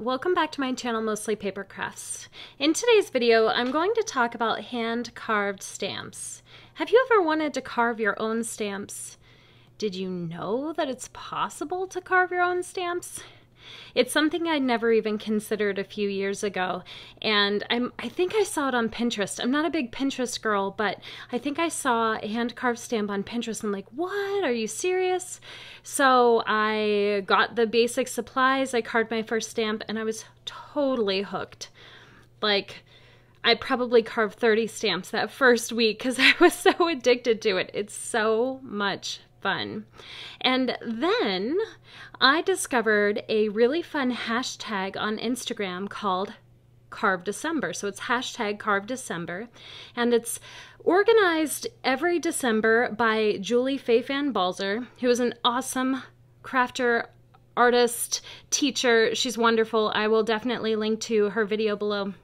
welcome back to my channel, Mostly Paper Crafts. In today's video, I'm going to talk about hand-carved stamps. Have you ever wanted to carve your own stamps? Did you know that it's possible to carve your own stamps? It's something I never even considered a few years ago, and I think I saw it on Pinterest. I'm not a big Pinterest girl, but I think I saw a hand-carved stamp on Pinterest. I'm like, what? Are you serious? So I got the basic supplies, I carved my first stamp, and I was totally hooked. Like, I probably carved 30 stamps that first week because I was so addicted to it. It's so much fun. And then I discovered a really fun hashtag on Instagram called Carve December. So it's hashtag Carve December, and it's organized every December by Julie Fayfan Balzer, who is an awesome crafter, artist, teacher. She's wonderful. I will definitely link to her video below.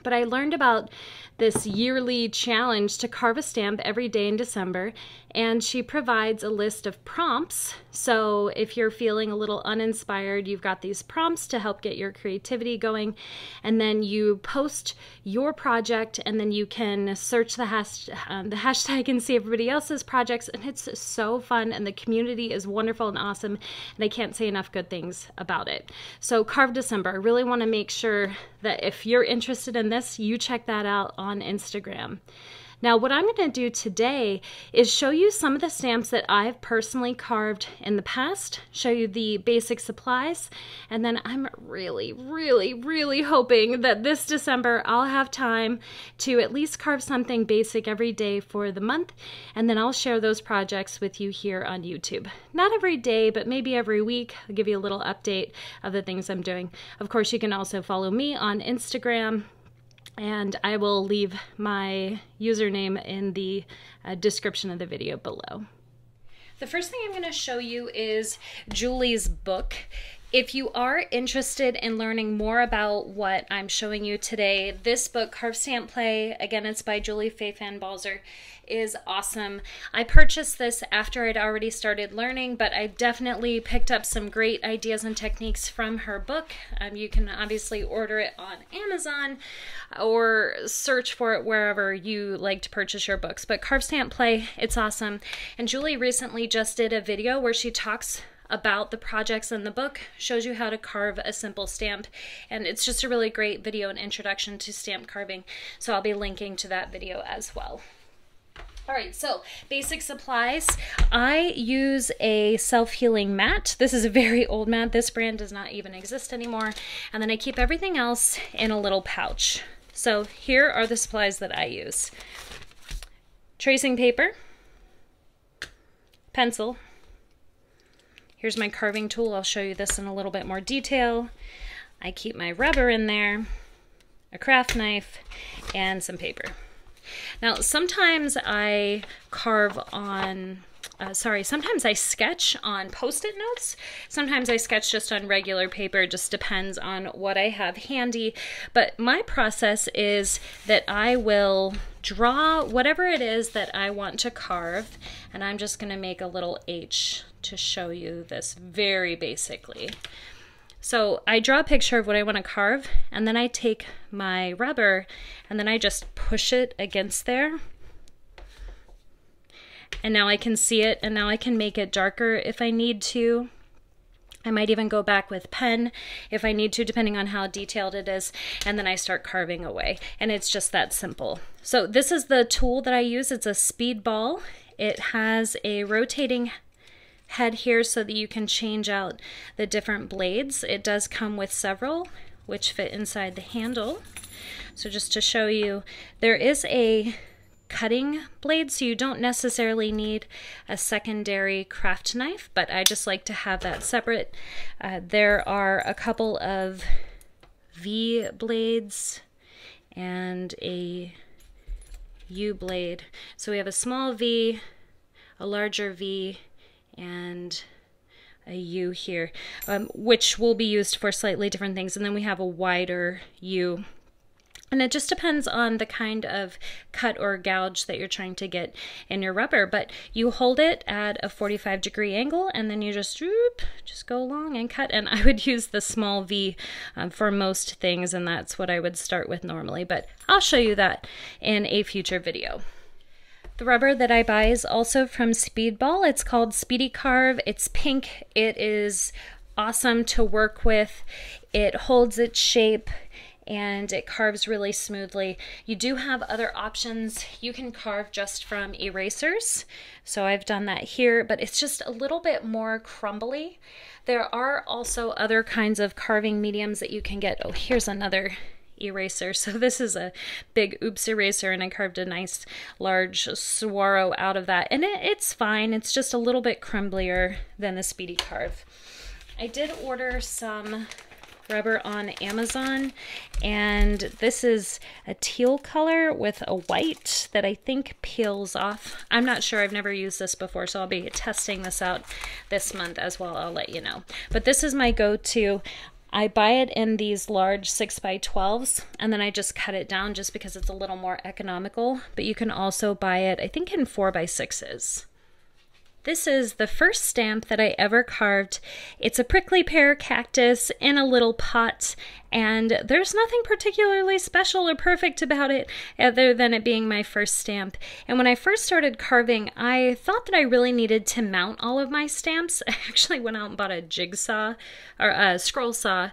But I learned about this yearly challenge to carve a stamp every day in December, and she provides a list of prompts. So if you're feeling a little uninspired, you've got these prompts to help get your creativity going, and then you post your project, and then you can search the hashtag and see everybody else's projects, and it's so fun, and the community is wonderful and awesome, and I can't say enough good things about it. So Carve December, I really want to make sure that if you're interested in this, you check that out on Instagram. Now, what I'm going to do today is show you some of the stamps that I've personally carved in the past, show you the basic supplies, and then I'm really hoping that this December I'll have time to at least carve something basic every day for the month, and then I'll share those projects with you here on YouTube. Not every day, but maybe every week. I'll give you a little update of the things I'm doing. Of course, you can also follow me on Instagram, and I will leave my username in the description of the video below. The first thing I'm going to show you is Julie's book. If you are interested in learning more about what I'm showing you today, this book, Carve Stamp Play, again, it's by Julie Fayfan Balzer, is awesome. I purchased this after I'd already started learning, but I definitely picked up some great ideas and techniques from her book. You can obviously order it on Amazon or search for it wherever you like to purchase your books. But Carve Stamp Play, it's awesome. And Julie recently just did a video where she talks about the projects in the book, shows you how to carve a simple stamp, and it's just a really great video and introduction to stamp carving. So I'll be linking to that video as well. All right, so basic supplies. I use a self-healing mat. This is a very old mat. This brand does not even exist anymore. And then I keep everything else in a little pouch. So here are the supplies that I use. Tracing paper, pencil. Here's my carving tool. I'll show you this in a little bit more detail. I keep my rubber in there, a craft knife, and some paper. Now, sometimes I carve on, sometimes I sketch on Post-it notes. Sometimes I sketch just on regular paper. It just depends on what I have handy. But my process is that I will draw whatever it is that I want to carve, and I'm just going to make a little H to show you this very basically. So I draw a picture of what I want to carve, and then I take my rubber and then I just push it against there. And now I can see it, and now I can make it darker if I need to. I might even go back with pen if I need to, depending on how detailed it is, and then I start carving away. And it's just that simple. So this is the tool that I use. It's a speed ball. It has a rotating head here so that you can change out the different blades. It does come with several which fit inside the handle. So just to show you, there is a cutting blade, so you don't necessarily need a secondary craft knife, but I just like to have that separate. There are a couple of V blades and a U blade. So we have a small V, a larger V, and a U here, which will be used for slightly different things. And then we have a wider U And it just depends on the kind of cut or gouge that you're trying to get in your rubber. But you hold it at a 45-degree angle, and then you just go along and cut. And I would use the small V for most things, and that's what I would start with normally. But I'll show you that in a future video. The rubber that I buy is also from Speedball. It's called Speedy Carve. It's pink. It is awesome to work with. It holds its shape and it carves really smoothly. You do have other options. You can carve just from erasers. So I've done that here, but it's just a little bit more crumbly. There are also other kinds of carving mediums that you can get. Oh, here's another eraser. So this is a big oops eraser, and I carved a nice large swirl out of that. And it's fine. It's just a little bit crumblier than the Speedy Carve. I did order some rubber on Amazon, and this is a teal color with a white that I think peels off. I'm not sure, I've never used this before, so I'll be testing this out this month as well. I'll let you know. But this is my go-to. I buy it in these large 6x12s, and then I just cut it down just because it's a little more economical, but you can also buy it, I think, in 4x6s. This is the first stamp that I ever carved. It's a prickly pear cactus in a little pot, and there's nothing particularly special or perfect about it other than it being my first stamp. And when I first started carving, I thought that I really needed to mount all of my stamps. I actually went out and bought a jigsaw or a scroll saw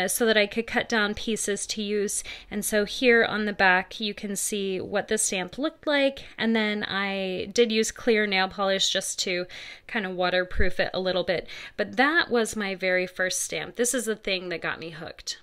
so that I could cut down pieces to use. And so here on the back you can see what the stamp looked like, and then I did use clear nail polish just to kind of waterproof it a little bit. But that was my very first stamp. This is the thing that got me hooked.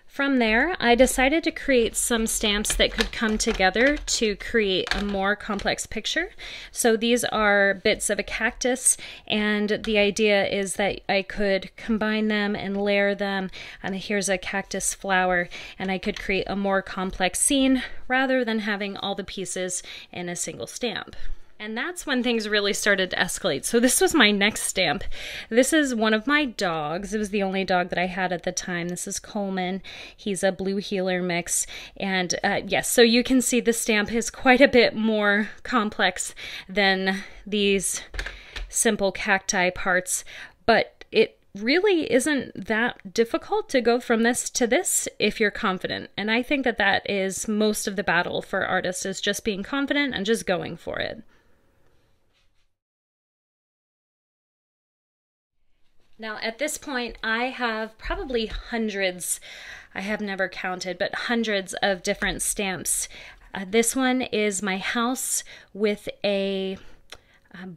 From there, I decided to create some stamps that could come together to create a more complex picture. So these are bits of a cactus, and the idea is that I could combine them and layer them. And here's a cactus flower, and I could create a more complex scene rather than having all the pieces in a single stamp. And that's when things really started to escalate. So this was my next stamp. This is one of my dogs. It was the only dog that I had at the time. This is Coleman. He's a blue heeler mix. And yes, so you can see the stamp is quite a bit more complex than these simple cacti parts. But it really isn't that difficult to go from this to this if you're confident. And I think that that is most of the battle for artists, is just being confident and just going for it. Now at this point I have probably hundreds, I have never counted, but hundreds of different stamps. This one is my house with a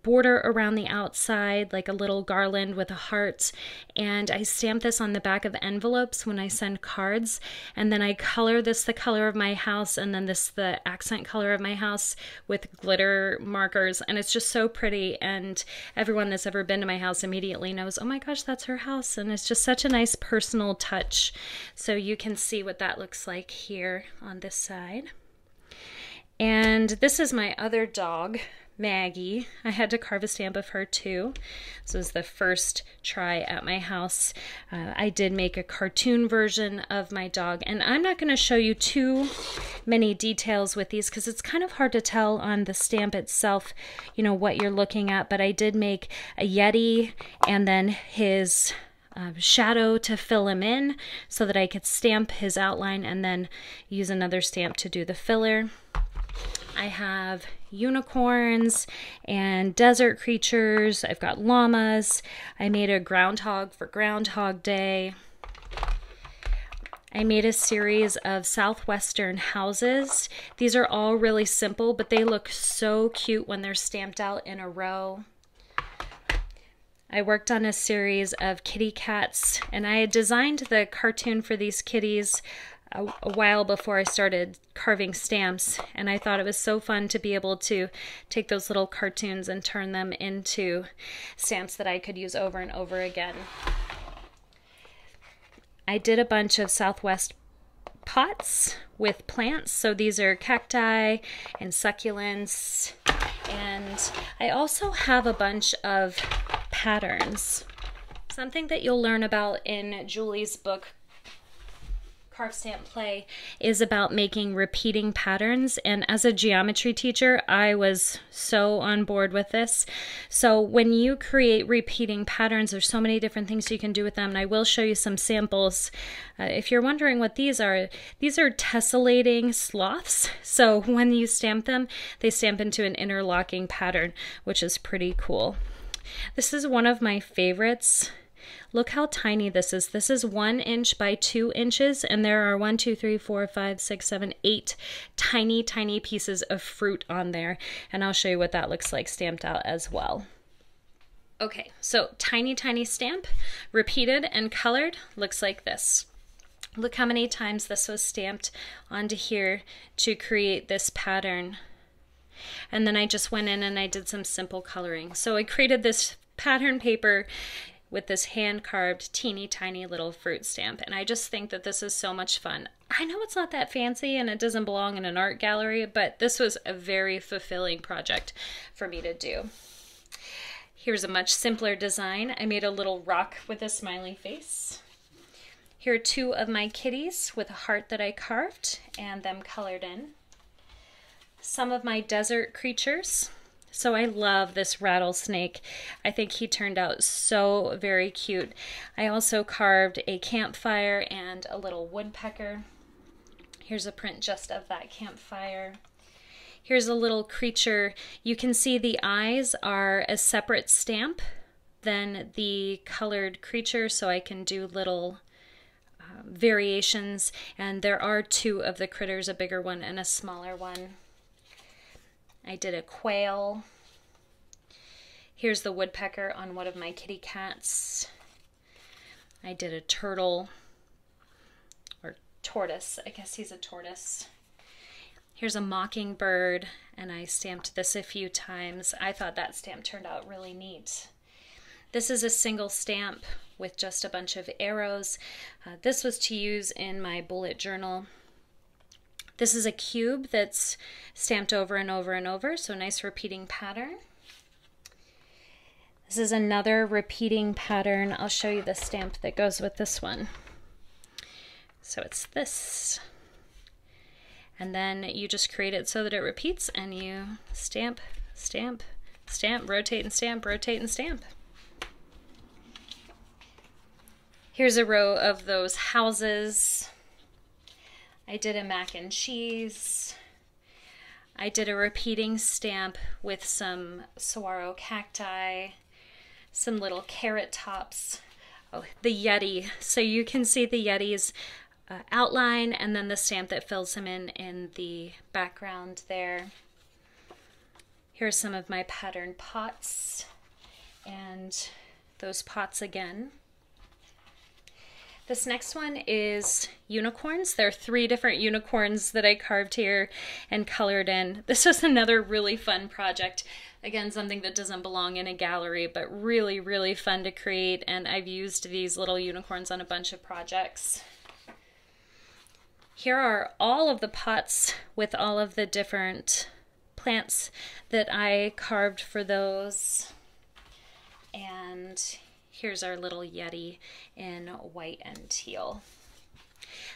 border around the outside, like a little garland with a heart, and I stamp this on the back of envelopes when I send cards, and then I color this the color of my house, and then this the accent color of my house with glitter markers, and it's just so pretty, and everyone that's ever been to my house immediately knows, oh my gosh, that's her house, and it's just such a nice personal touch. So you can see what that looks like here on this side. And this is my other dog, Maggie. I had to carve a stamp of her too. This was the first try at my house. I did make a cartoon version of my dog, and I'm not going to show you too many details with these because it's kind of hard to tell on the stamp itself, you know, what you're looking at, but I did make a Yeti and then his shadow to fill him in so that I could stamp his outline and then use another stamp to do the filler. I have unicorns and desert creatures. I've got llamas. I made a groundhog for Groundhog Day. I made a series of southwestern houses. These are all really simple, but they look so cute when they're stamped out in a row. I worked on a series of kitty cats, and I had designed the cartoon for these kitties a while before I started carving stamps, and I thought it was so fun to be able to take those little cartoons and turn them into stamps that I could use over and over again. I did a bunch of Southwest pots with plants, so these are cacti and succulents, and I also have a bunch of patterns. Something that you'll learn about in Julie's book, Carve Stamp Play, is about making repeating patterns, and as a geometry teacher I was so on board with this. So when you create repeating patterns, there's so many different things you can do with them, and I will show you some samples. If you're wondering what these are tessellating sloths. So when you stamp them, they stamp into an interlocking pattern, which is pretty cool. This is one of my favorites. Look how tiny this is. This is 1 inch by 2 inches, and there are 1, 2, 3, 4, 5, 6, 7, 8 tiny, tiny pieces of fruit on there. And I'll show you what that looks like stamped out as well. Okay, so tiny, tiny stamp, repeated and colored, looks like this. Look how many times this was stamped onto here to create this pattern. And then I just went in and I did some simple coloring. So I created this pattern paper with this hand-carved teeny tiny little fruit stamp, and I just think that this is so much fun. I know it's not that fancy and it doesn't belong in an art gallery, but this was a very fulfilling project for me to do. Here's a much simpler design. I made a little rock with a smiley face. Here are 2 of my kitties with a heart that I carved and them colored in. Some of my desert creatures. So I love this rattlesnake. I think he turned out so very cute. I also carved a campfire and a little woodpecker. Here's a print just of that campfire. Here's a little creature. You can see the eyes are a separate stamp than the colored creature, so I can do little variations. And there are 2 of the critters, a bigger one and a smaller one. I did a quail. Here's the woodpecker on one of my kitty cats. I did a turtle, or tortoise. I guess he's a tortoise. Here's a mockingbird, and I stamped this a few times. I thought that stamp turned out really neat. This is a single stamp with just a bunch of arrows. This was to use in my bullet journal. This is a cube that's stamped over and over and over, so a nice repeating pattern. This is another repeating pattern. I'll show you the stamp that goes with this one. So it's this. And then you just create it so that it repeats, and you stamp, stamp, stamp, rotate and stamp, rotate and stamp. Here's a row of those houses. I did a mac and cheese. I did a repeating stamp with some saguaro cacti, some little carrot tops. Oh, the Yeti. So you can see the Yeti's outline, and then the stamp that fills him in the background there. Here's some of my patterned pots, and those pots again. This next one is unicorns. There are 3 different unicorns that I carved here and colored in. This was another really fun project. Again, something that doesn't belong in a gallery, but really, really fun to create, and I've used these little unicorns on a bunch of projects. Here are all of the pots with all of the different plants that I carved for those. And here's our little Yeti in white and teal.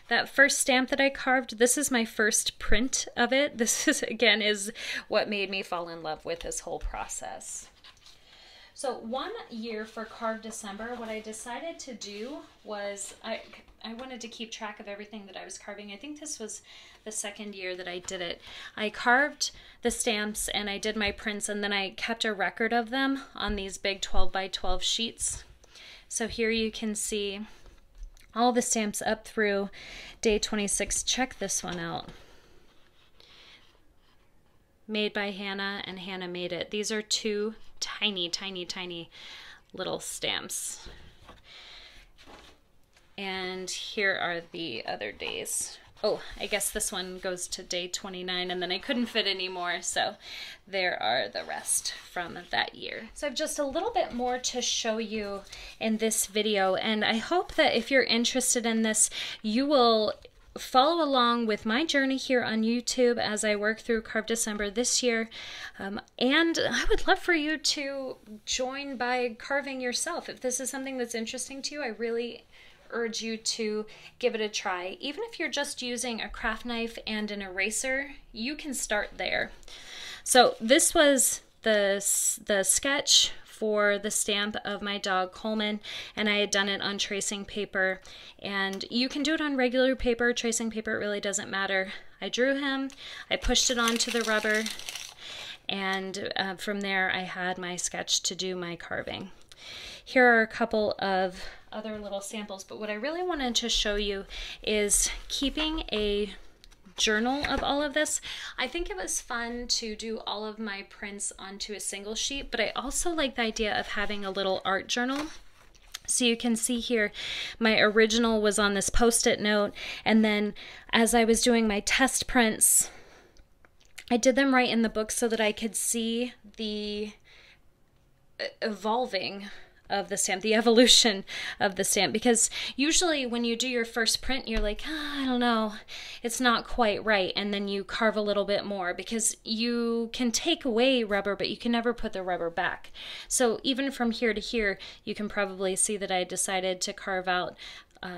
That first stamp that I carved, this is my first print of it. This is, again, is what made me fall in love with this whole process. So one year for Carve December, what I decided to do was I wanted to keep track of everything that I was carving. I think this was the 2nd year that I did it. I carved the stamps and I did my prints, and then I kept a record of them on these big 12 by 12 sheets. So here you can see all the stamps up through day 26. Check this one out. Made by Hannah, and Hannah made it. These are 2 tiny, tiny, tiny little stamps. And here are the other days. Oh, I guess this one goes to day 29, and then I couldn't fit any more, so there are the rest from that year. So I have just a little bit more to show you in this video, and I hope that if you're interested in this, you will follow along with my journey here on YouTube as I work through Carve December this year. And I would love for you to join by carving yourself. If this is something that's interesting to you, I really urge you to give it a try. Even if you're just using a craft knife and an eraser, you can start there. So this was the sketch for the stamp of my dog Coleman, and I had done it on tracing paper, and you can do it on regular paper, tracing paper, it really doesn't matter. I drew him, I pushed it onto the rubber, and from there I had my sketch to do my carving. Here are a couple of other little samples, but what I really wanted to show you is keeping a journal of all of this. I think it was fun to do all of my prints onto a single sheet, but I also like the idea of having a little art journal. So you can see here, my original was on this post-it note, and then as I was doing my test prints, I did them right in the book so that I could see the evolving of the stamp, the evolution of the stamp, because usually when you do your first print, you're like, I don't know, it's not quite right, and then you carve a little bit more, because you can take away rubber, but you can never put the rubber back. So even from here to here, you can probably see that I decided to carve out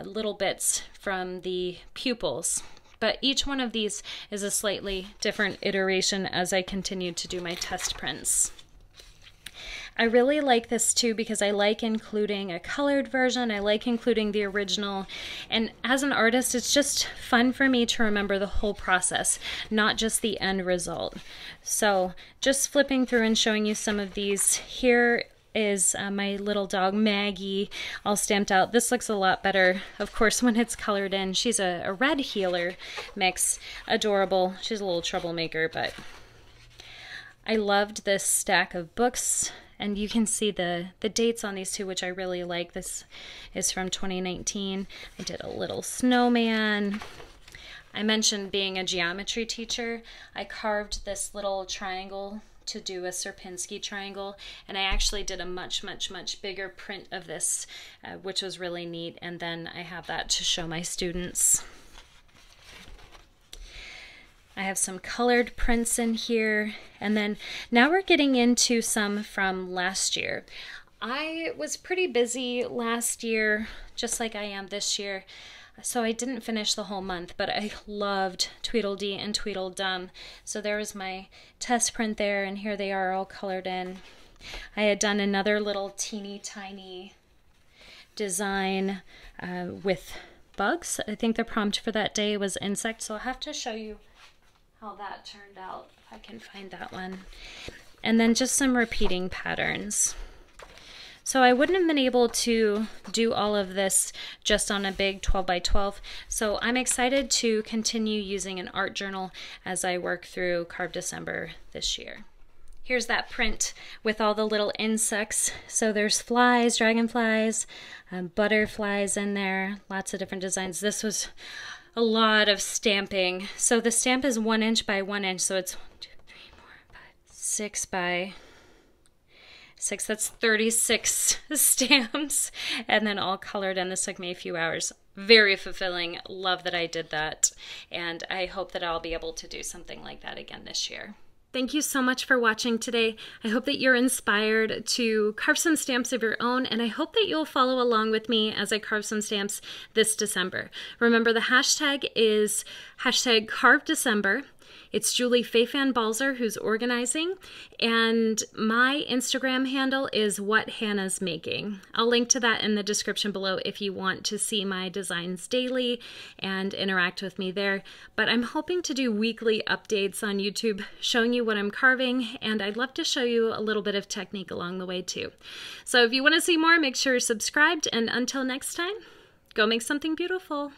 little bits from the pupils. But each one of these is a slightly different iteration as I continue to do my test prints. I really like this too because I like including a colored version, I like including the original, and as an artist it's just fun for me to remember the whole process, not just the end result. So just flipping through and showing you some of these. Here is my little dog Maggie all stamped out. This looks a lot better, of course, when it's colored in. She's a red heeler mix, adorable. She's a little troublemaker, but I loved this stack of books. And you can see the dates on these two, which I really like. This is from 2019. I did a little snowman. I mentioned being a geometry teacher. I carved this little triangle to do a Sierpinski triangle, and I actually did a much bigger print of this, which was really neat, and then I have that to show my students. I have some colored prints in here, and then now we're getting into some from last year. I was pretty busy last year, just like I am this year, so I didn't finish the whole month, but I loved Tweedledee and Tweedledum. So there was my test print there, and here they are all colored in. I had done another little teeny tiny design with bugs. I think the prompt for that day was insect, so I'll have to show you how that turned out, if I can find that one. And then just some repeating patterns. So I wouldn't have been able to do all of this just on a big 12 by 12. So I'm excited to continue using an art journal as I work through Carve December this year. Here's that print with all the little insects. So there's flies, dragonflies, butterflies in there, lots of different designs. This was a lot of stamping. So the stamp is 1 inch by 1 inch, so it's 1, 2, 3, 4, 5, 6 by 6. That's 36 stamps, and then all colored, and this took me a few hours. Very fulfilling. Love that I did that, and I hope that I'll be able to do something like that again this year. Thank you so much for watching today. I hope that you're inspired to carve some stamps of your own, and I hope that you'll follow along with me as I carve some stamps this December. Remember, the hashtag is hashtag Carve December. It's Julie Fayfan Balzer who's organizing, and my Instagram handle is What Hannah's Making. I'll link to that in the description below if you want to see my designs daily and interact with me there. But I'm hoping to do weekly updates on YouTube showing you what I'm carving, and I'd love to show you a little bit of technique along the way too. So if you want to see more, make sure you're subscribed, and until next time, go make something beautiful.